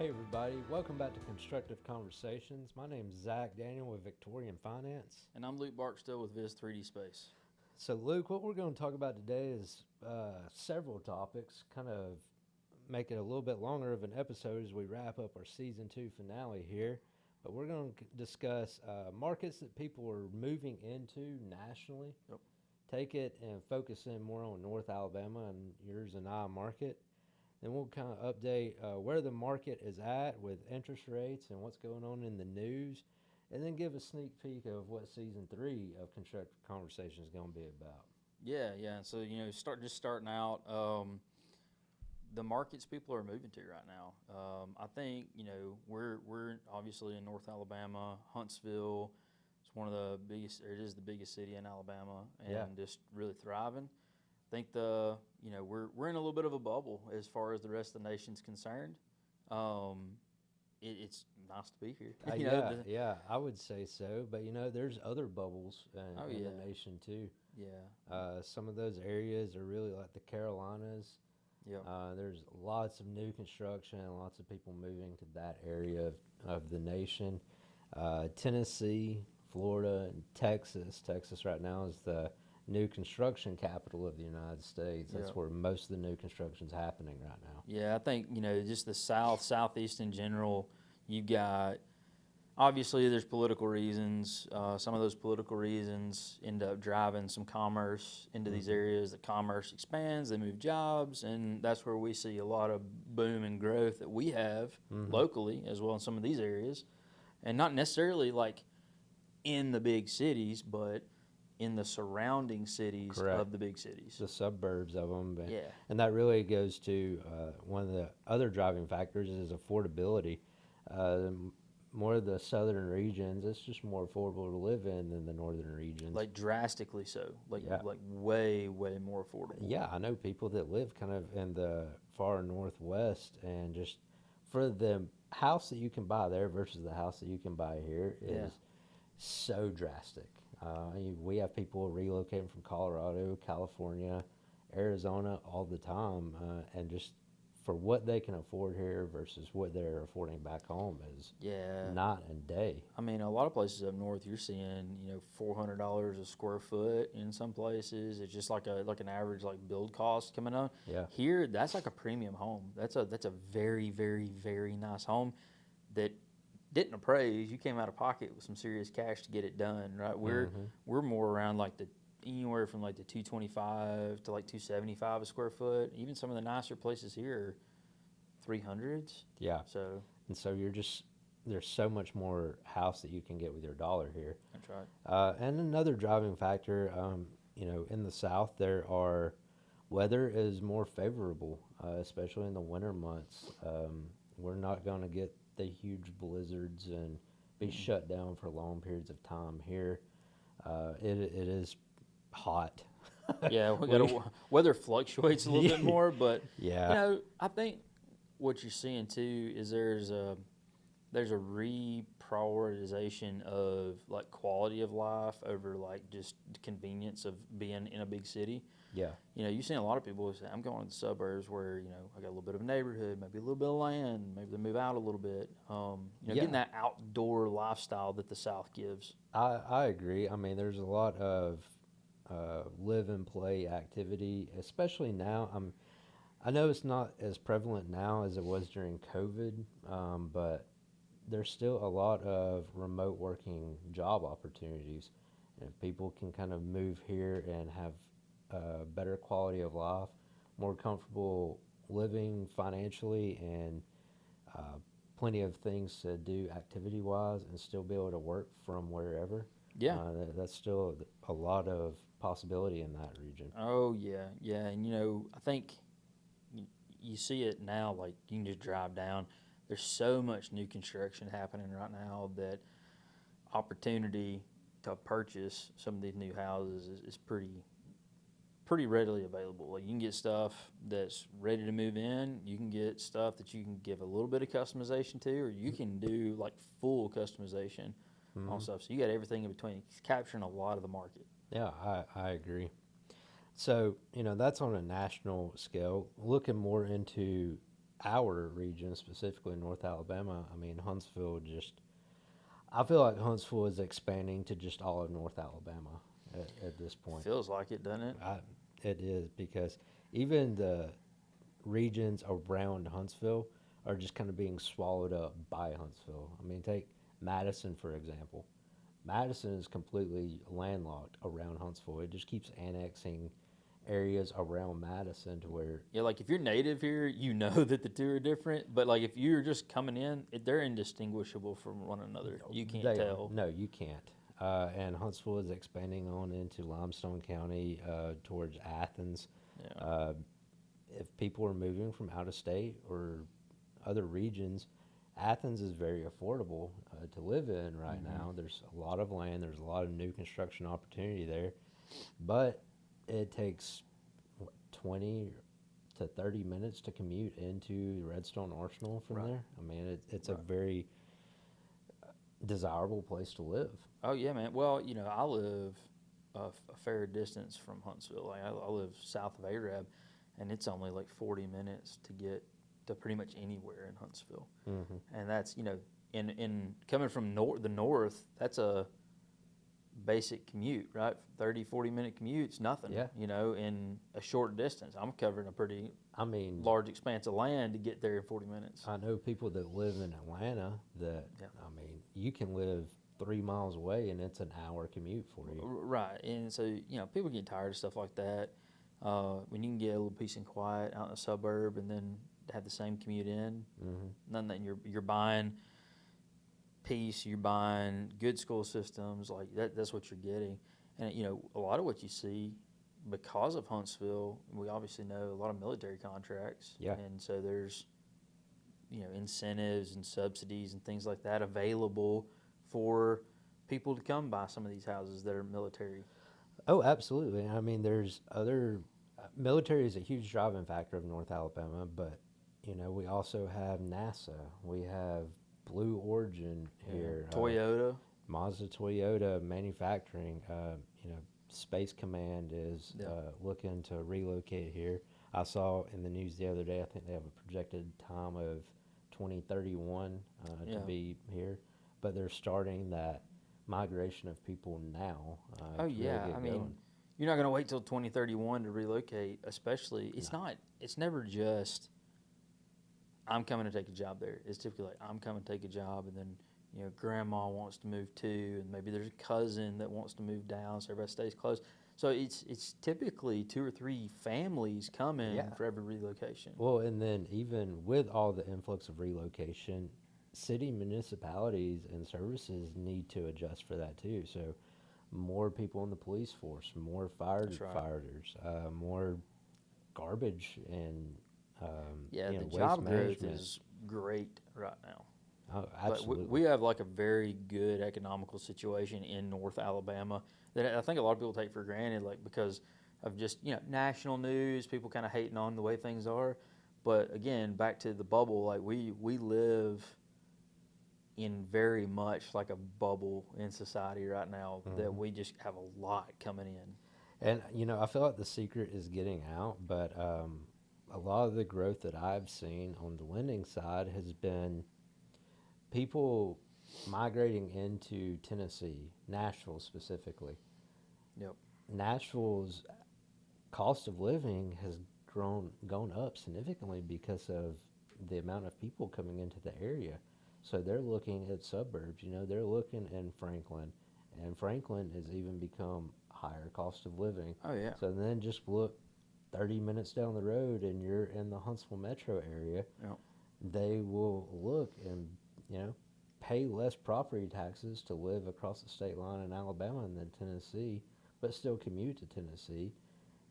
Hey everybody, welcome back to Constructive Conversations. My name's Zach Daniel with Victorian Finance. And I'm Luke Barksdale with Viz 3D Space. So Luke, what we're going to talk about today is several topics, kind of make it a little bit longer of an episode as we wrap up our season 2 finale here. But we're going to discuss markets that people are moving into nationally. Yep. Take it and focus in more on North Alabama and yours and I market. Then we'll kind of update where the market is at with interest rates and what's going on in the news, and then give a sneak peek of what season 3 of Constructive Conversation is going to be about. Yeah. So starting out, the markets people are moving to right now. I think we're obviously in North Alabama, Huntsville. It's one of the biggest. It is the biggest city in Alabama, and just really thriving. I think we're in a little bit of a bubble as far as the rest of the nation's concerned. It's nice to be here. I would say so. But there's other bubbles in the nation too. Yeah. Some of those areas are really like the Carolinas. Yeah. There's lots of new construction and lots of people moving to that area of the nation. Tennessee, Florida, and Texas. Texas right now is the new construction capital of the United States. That's where most of the new construction is happening right now. Yeah, I think, just the Southeast in general, you've got, obviously there's political reasons. Some of those political reasons end up driving some commerce into these areas. The commerce expands, they move jobs, and that's where we see a lot of boom and growth that we have locally as well in some of these areas. And not necessarily like in the big cities, but in the surrounding cities of the big cities. The suburbs of them. Yeah. And that really goes to one of the other driving factors is affordability. More of the southern regions, it's just more affordable to live in than the northern regions. Like drastically so. Like way, way more affordable. Yeah, I know people that live kind of in the far northwest, and just for the house that you can buy there versus the house that you can buy here is so drastic. We have people relocating from Colorado, California, Arizona all the time, and just for what they can afford here versus what they're affording back home is night and day. I mean, a lot of places up north, you're seeing $400 a square foot in some places. It's just like an average build cost coming on. Yeah. Here, that's like a premium home. That's a very, very, very nice home that didn't appraise. You came out of pocket with some serious cash to get it done, right? We're more around anywhere from the 225 to 275 a square foot. Even some of the nicer places here are 300s. Yeah. So there's so much more house that you can get with your dollar here. That's right. And another driving factor, in the South, weather is more favorable, especially in the winter months. We're not going to get the huge blizzards and be shut down for long periods of time here. It is hot. Yeah, weather fluctuates a little bit more, but I think what you're seeing too is there's a reprioritization of quality of life over just the convenience of being in a big city. Yeah. You've seen a lot of people who say, I'm going to the suburbs where, I got a little bit of a neighborhood, maybe a little bit of land, maybe they move out a little bit. Getting that outdoor lifestyle that the South gives. I agree. I mean, there's a lot of live and play activity, especially now. I know it's not as prevalent now as it was during COVID, but there's still a lot of remote working job opportunities. And if people can kind of move here and have a better quality of life, more comfortable living financially, and plenty of things to do activity-wise, and still be able to work from wherever. Yeah. That's still a lot of possibility in that region. Oh, yeah. And, I think you see it now, you can just drive down. There's so much new construction happening right now that opportunity to purchase some of these new houses is pretty readily available. You can get stuff that's ready to move in. You can get stuff that you can give a little bit of customization to, or you can do full customization on stuff. So you got everything in between. It's capturing a lot of the market. Yeah, I agree. So, that's on a national scale. Looking more into our region, specifically North Alabama, I mean, Huntsville just, I feel like Huntsville is expanding to just all of North Alabama at this point. Feels like it, doesn't it? I, it is because even the regions around Huntsville are just kind of being swallowed up by Huntsville. I mean, take Madison, for example. Madison is completely landlocked around Huntsville. It just keeps annexing areas around Madison to where Yeah, like if you're native here, you know that the two are different. But like if you're just coming in, they're indistinguishable from one another. You can't they are. tell. No, you can't. And Huntsville is expanding on into Limestone County towards Athens. Yeah, Uh, if people are moving from out of state or other regions, Athens is very affordable to live in right now. There's a lot of land, there's a lot of new construction opportunity there, but it takes what, 20 to 30 minutes to commute into Redstone Arsenal from right. there. I mean, it's a Right. very desirable place to live. Oh yeah, man. Well, I live a fair distance from Huntsville. Like I live south of Arab, and it's only like 40 minutes to get to pretty much anywhere in Huntsville. Hmm. And that's in coming from the north, that's a basic commute, right? 30-40 minute commute's nothing. Yeah. In a short distance. I'm covering a pretty I mean, large expanse of land to get there in 40 minutes. I know people that live in Atlanta that, Yeah. I mean, you can live 3 miles away and it's an hour commute for you. Right. And so, people get tired of stuff like that. When you can get a little peace and quiet out in a suburb and then have the same commute in, Hmm. none that you're buying peace, you're buying good school systems, like that's what you're getting. And, a lot of what you see because of Huntsville, we obviously know a lot of military contracts. Yeah. And so there's, incentives and subsidies and things like that available for people to come buy some of these houses that are military. Oh, absolutely. I mean, there's other military is a huge driving factor of North Alabama, but we also have NASA. We have Blue Origin here. Toyota. Mazda Toyota manufacturing. Space Command is Yeah. looking to relocate here. I saw in the news the other day. I think they have a projected time of 2031 Yeah. to be here, but they're starting that migration of people now. Oh to really yeah, get I mean, going. you're not going to wait till 2031 to relocate. Especially, it's No. not. It's never just I'm coming to take a job there. It's typically like I'm coming to take a job, and then grandma wants to move too, and maybe there's a cousin that wants to move down, so everybody stays close. So it's typically 2 or 3 families coming Yeah. for every relocation. Well, and then even with all the influx of relocation, city municipalities and services need to adjust for that too. So, more people in the police force, more That's right. firefighters, more garbage and Yeah, the waste job growth management. is great right now. Oh, But absolutely. we have like a very good economical situation in North Alabama that I think a lot of people take for granted, like because of just national news, people kind of hating on the way things are. But again, back to the bubble, like we live in very much like a bubble in society right now that Mhm. we just have a lot coming in. And I feel like the secret is getting out, but a lot of the growth that I've seen on the lending side has been people migrating into Tennessee, Nashville specifically. Yep. Nashville's cost of living has gone up significantly because of the amount of people coming into the area. So they're looking at suburbs, they're looking in Franklin, and Franklin has even become higher cost of living. Oh yeah. So then just look 30 minutes down the road and you're in the Huntsville metro area. Yep. They will look and, pay less property taxes to live across the state line in Alabama than Tennessee, but still commute to Tennessee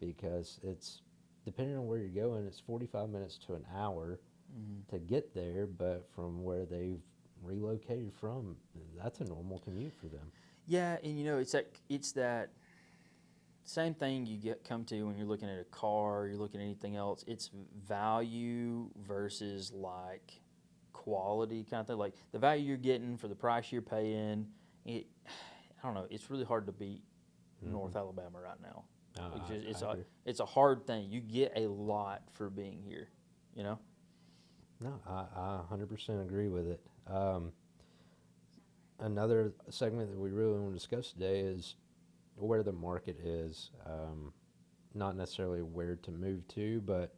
because it's, depending on where you're going, it's 45 minutes to an hour Mm-hmm. to get there, but from where they've relocated from, that's a normal commute for them. Yeah, and it's that same thing you come to when you're looking at a car, you're looking at anything else. It's value versus like quality kind of thing. Like the value you're getting for the price you're paying. I don't know. It's really hard to beat North Alabama right now. I agree. It's a hard thing. You get a lot for being here. You know. No, I 100% agree with it. Another segment that we really want to discuss today is where the market is. Not necessarily where to move to, but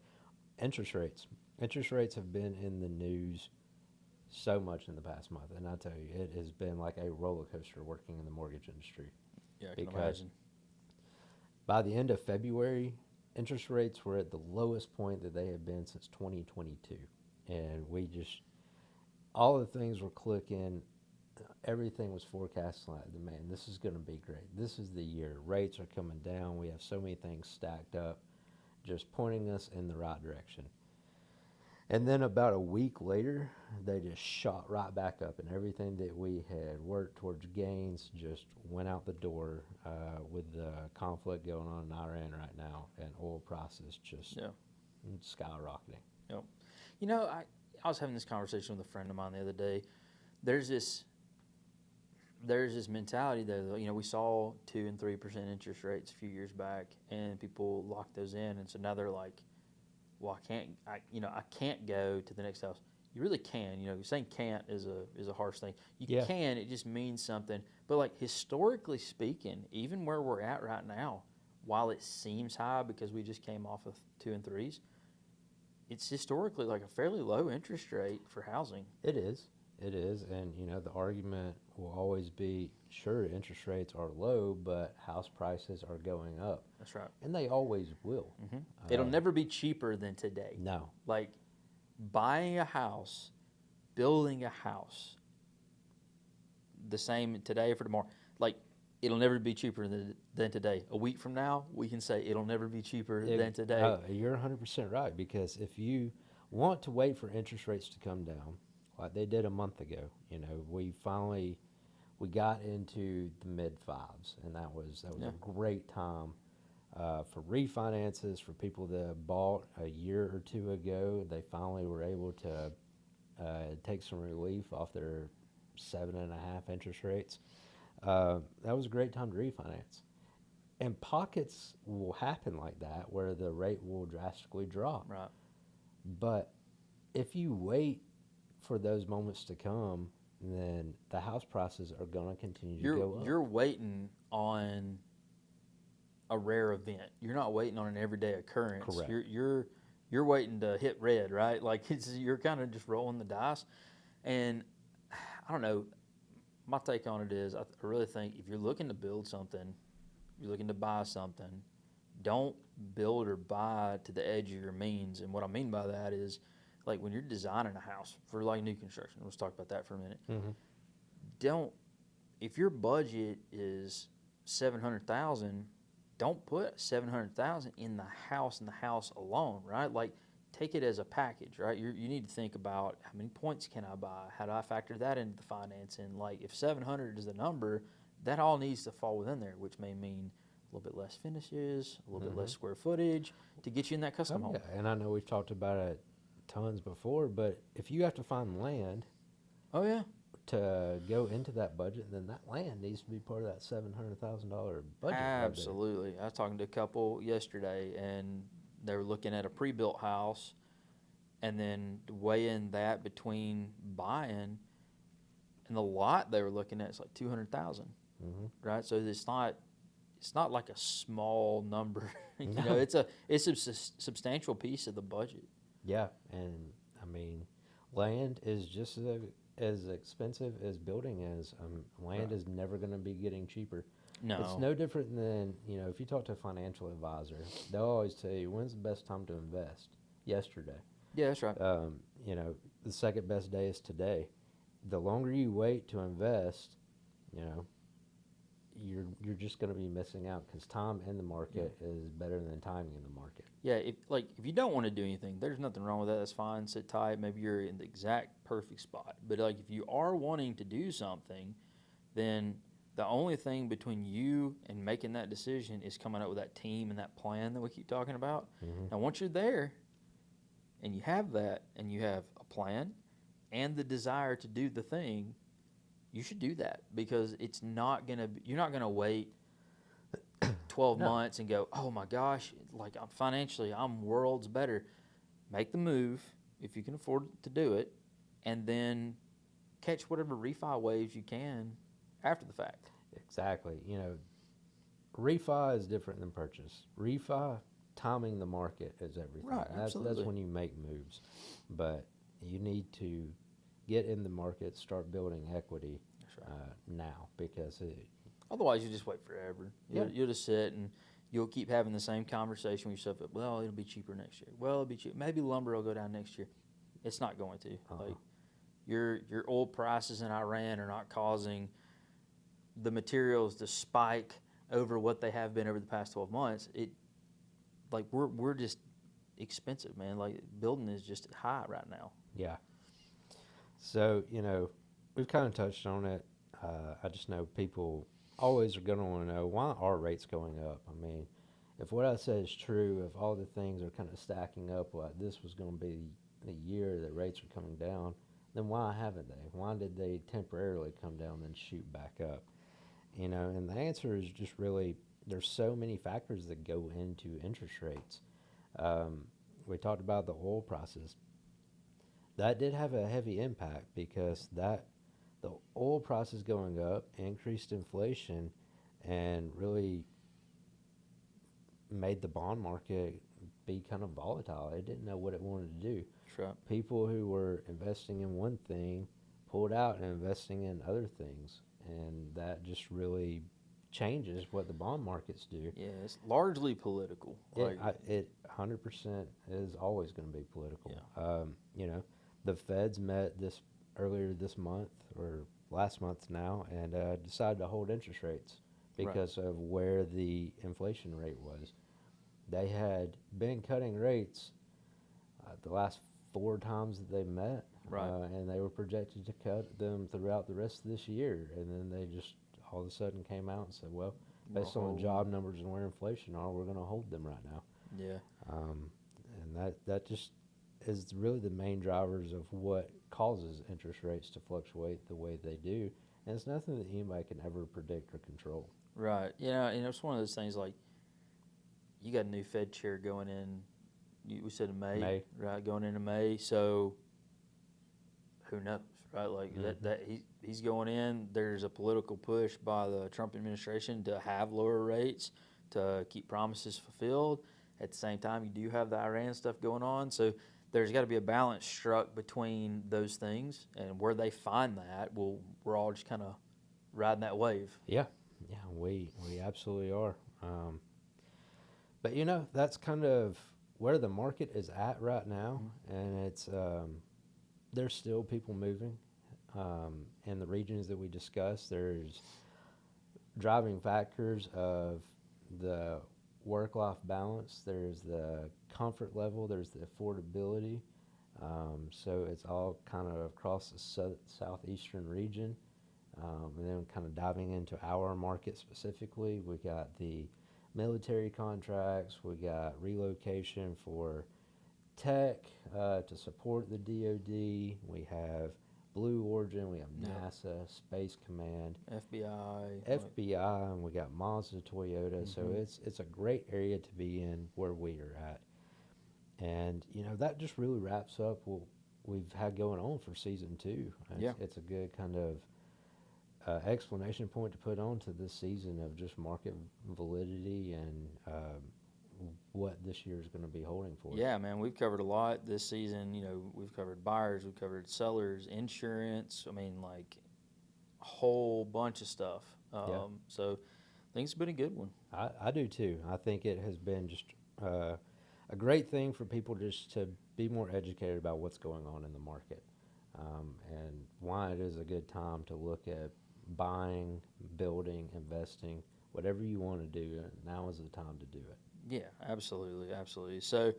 interest rates. Interest rates have been in the news so much in the past month, and I tell you, it has been like a roller coaster working in the mortgage industry. Yeah, I can Because imagine. by the end of February, interest rates were at the lowest point that they have been since 2022, and we just all the things were clicking. Everything was forecast like, man, this is going to be great. This is the year. Rates are coming down. We have so many things stacked up, just pointing us in the right direction. And then about a week later, they just shot right back up, and everything that we had worked towards gains just went out the door with the conflict going on in Iran right now, and oil prices just Yeah. skyrocketing. Yep. You know, I was having this conversation with a friend of mine the other day. There's this there's this mentality that we saw 2 and 3% interest rates a few years back, and people locked those in, and so now they're like, well, I can't go to the next house. You really can. Saying can't is a harsh thing. You Yeah, can. It just means something. But like historically speaking, even where we're at right now, while it seems high because we just came off of 2 and 3s, it's historically like a fairly low interest rate for housing. it is. It is, and the argument will always be, sure, interest rates are low, but house prices are going up, That's right. and they always will. It'll never be cheaper than today. No, Like buying a house, building a house, the same today for tomorrow. Like it'll never be cheaper than today. A week from now, we can say it'll never be cheaper than today. you're 100% right, because if you want to wait for interest rates to come down, like they did a month ago, we got into the mid fives, and that was Yeah. a great time for refinances for people that bought a year or two ago. They finally were able to take some relief off their 7.5 interest rates. That was a great time to refinance. And pockets will happen like that where the rate will drastically drop. Right. But if you wait for those moments to come, then the house prices are going to continue to go up. You're waiting on a rare event. You're not waiting on an everyday occurrence. Correct. You're waiting to hit red, right? Like you're kind of just rolling the dice. And I don't know. My take on it is I really think if you're looking to build something, you're looking to buy something, don't build or buy to the edge of your means. And what I mean by that is like when you're designing a house for like new construction, let's talk about that for a minute. Mm-hmm. Don't if your budget is 700,000, don't put 700,000 in the house alone, right? Like take it as a package, right? You need to think about how many points can I buy? How do I factor that into the financing? Like if 700 is the number, that all needs to fall within there, which may mean a little bit less finishes, a little bit less square footage to get you in that custom home. Yeah, and I know we've talked about it tons before, but if you have to find land Oh yeah. to go into that budget, then that land needs to be part of that $700,000 budget. Absolutely. I was talking to a couple yesterday, and they were looking at a pre-built house, and then weighing that between buying and the lot they were looking at is like 200,000, Mm-hmm. right? So it's not like a small number. No. It's a substantial piece of the budget. Yeah, and I mean, land is just as expensive as building is. Land Right. is never going to be getting cheaper. No. It's no different than, if you talk to a financial advisor, they'll always tell you, when's the best time to invest? Yesterday. Yeah, that's right. The second best day is today. The longer you wait to invest, you know, you're just going to be missing out, because time in the market is better than timing in the market. Yeah, if you don't want to do anything, there's nothing wrong with that. That's fine. Sit tight. Maybe you're in the exact perfect spot. But like if you are wanting to do something, then the only thing between you and making that decision is coming up with that team and that plan that we keep talking about. Mm-hmm. Now, once you're there and you have that and you have a plan and the desire to do the thing, you should do that, because it's not you're not gonna wait 12 No. months and go, oh my gosh, like I'm worlds better. Make the move, if you can afford to do it, and then catch whatever refi waves you can after the fact. Exactly. You know, refi is different than purchase. Refi, timing the market is everything. Right, That's absolutely. when you make moves. But you need to get in the market, start building equity That's right. now because Otherwise, you just wait forever. yeah, You'll just sit and you'll keep having the same conversation with yourself. Well, it'll be cheaper next year. Well, it'll be cheap. Maybe lumber will go down next year. It's not going to. uh-uh. Like your oil prices in Iran are not causing the materials to spike over what they have been over the past 12 months. It like we're just expensive, man. Like building is just high right now. Yeah. So, you know, we've kind of touched on it. I just know people always are going to want to know, why are rates going up? I mean, if what I say is true, if all the things are kind of stacking up, like this was going to be the year that rates are coming down, then why haven't they? Why did they temporarily come down then shoot back up? You know, and the answer is just really, there's so many factors that go into interest rates. Um, we talked about the oil prices. That did have a heavy impact because that the oil prices going up increased inflation and really made the bond market be kind of volatile. It didn't know what it wanted to do. That's right. People who were investing in one thing pulled out and investing in other things, and that just really changes what the bond markets do. Yeah, it's largely political. It 100% is always going to be political. Yeah. You know, the Feds met this earlier this month or last month now and decided to hold interest rates Right. because of where the inflation rate was. They had been cutting rates the last four times that they met, Right. and they were projected to cut them throughout the rest of this year. And then they just all of a sudden came out and said, well, based on the job numbers and where inflation are, we're going to hold them right now. Yeah. Um, and that just is really the main drivers of what causes interest rates to fluctuate the way they do. And it's nothing that anybody can ever predict or control. Right. Yeah, and it's one of those things like you got a new Fed chair going in. We said in May, right? Going into May, so who knows, right? Like that he's going in. There's a political push by the Trump administration to have lower rates to keep promises fulfilled. At the same time, you do have the Iran stuff going on, so there's got to be a balance struck between those things, and where they find that, we're all just kind of riding that wave. Yeah, yeah, we absolutely are. But you know, that's kind of where the market is at right now, and it's there's still people moving in the regions that we discussed. There's driving factors of the work-life balance. There's the comfort level. There's the affordability. So it's all kind of across the southeastern region. And then kind of diving into our market specifically, we got the military contracts, we got relocation for tech to support the DoD, we have Blue Origin, we have NASA, Space Command, FBI, and we got Mazda, Toyota. So it's a great area to be in where we are at. And you know, that just really wraps up what we've had going on for season 2. It's a good kind of explanation point to put on to this season of just market validity and what this year is going to be holding for us. Yeah, man, we've covered a lot this season. You know, we've covered buyers, we've covered sellers, insurance. I mean, like a whole bunch of stuff. So I think it's been a good one. I do too. I think it has been just a great thing for people just to be more educated about what's going on in the market and why it is a good time to look at buying, building, investing, whatever you want to do. Now is the time to do it. Yeah, absolutely, absolutely. So,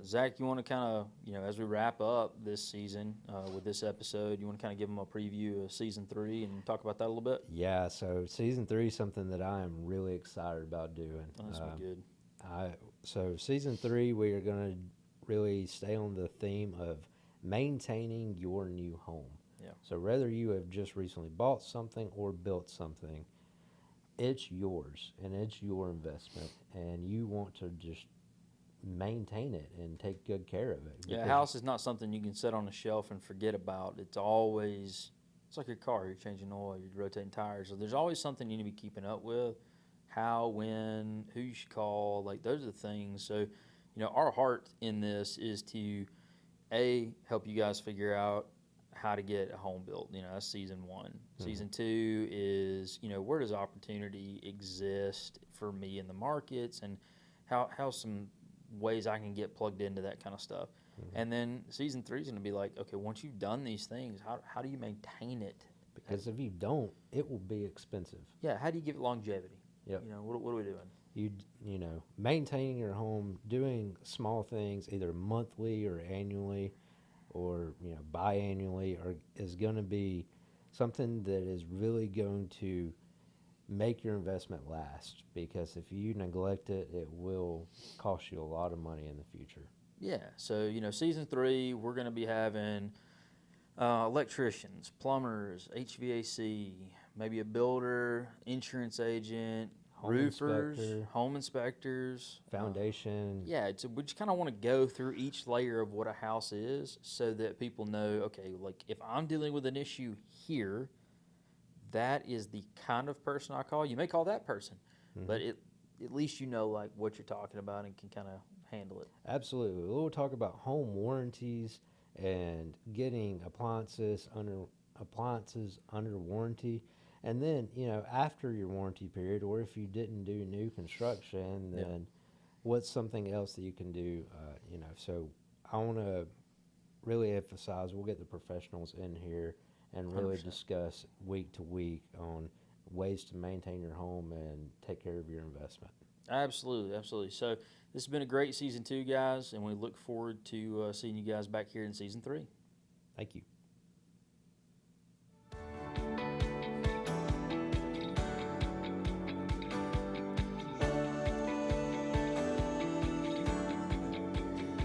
Zach, you want to kind of, you know, as we wrap up this season with this episode, you want to kind of give them a preview of season 3 and talk about that a little bit? Yeah, so season 3 is something that I am really excited about doing. That's good. So season 3, we are going to really stay on the theme of maintaining your new home. Yeah. So whether you have just recently bought something or built something, it's yours and it's your investment, and you want to just maintain it and take good care of it. Yeah, a Because house is not something you can set on a shelf and forget about. It's always, it's like your car. You're changing oil, you're rotating tires. So there's always something you need to be keeping up with. How, when, who you should call. Like, those are the things. So, our heart in this is to, help you guys figure out how to get a home built. That's season one. Season two is, where does opportunity exist for me in the markets, and how some ways I can get plugged into that kind of stuff. And then season three is going to be like, okay, once you've done these things, how do you maintain it? because if you don't, it will be expensive. Yeah, how do you give it longevity? Yep. What are we doing? Maintaining your home, doing small things either monthly or annually, or biannually, is going to be something that is really going to make your investment last. Because if you neglect it, it will cost you a lot of money in the future. Yeah, so season three, we're going to be having electricians, plumbers, HVAC, maybe a builder, insurance agent, roofers, home inspectors, foundation. Yeah, we just kind of want to go through each layer of what a house is, so that people know, okay, like if I'm dealing with an issue here, that is the kind of person I call. You may call that person, but at least like what you're talking about and can kind of handle it. Absolutely. We'll talk about home warranties and getting appliances under warranty. And then, after your warranty period, or if you didn't do new construction, then what's something else that you can do? So I want to really emphasize, we'll get the professionals in here and really 100%. discuss week to week on ways to maintain your home and take care of your investment. Absolutely, absolutely. So this has been a great season two, guys, and we look forward to seeing you guys back here in season three. Thank you.